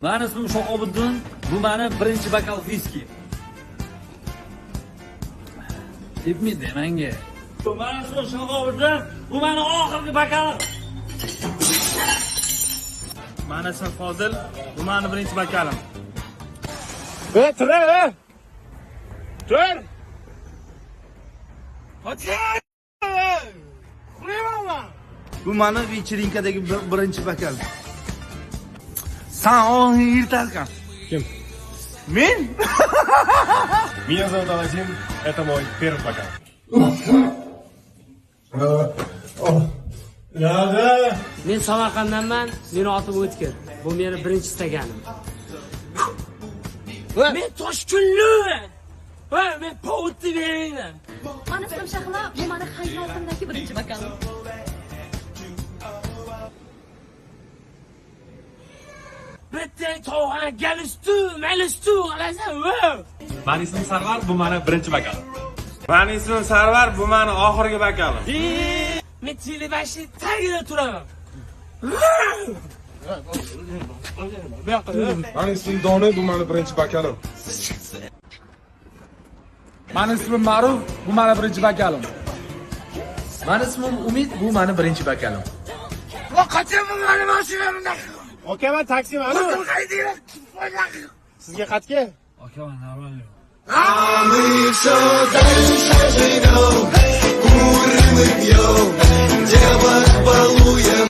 Mani ismim Shoqobiddin, bu meni birinchi bokal viski. Debmidi menga. Mani ismim Shoqobiddin, bu meni oxirgi bokalim. Mani ismim Fozil, bu meni birinchi bokalim. Tur! Tur! Bu mani вечеринкadagi birinchi bokal. Sen o yirtarkan. Kim? Men? Меня зовут Аладдин, это мой первый бокал. Men Samarqanddanman, meni otim O'tkir. Bu meni birinchi istaganim. Men Toshkunli. Va men povutni beringlar. Mani ismim Shahlo, bu meni hayotimdagi birinchi bokalim. Bitta to'g'an malistu, qalasan. Mani ismim Sarvar, bu meni birinchi bokalim. Mani ismim Sarvar, bu meni oxirgi bokalim. Men telebashni tagida turaman. Mani ismim Doni, bu meni birinchi bokalim. Mani ismim Ma'ruf, bu meni birinchi bokalim. Mani ismim Umid, bu meni birinchi bokalim. Aka, men taksiman. Sizga qatga? Aka, men navro'yim. Мы все дальше живем, курим и пьем, девок балуем.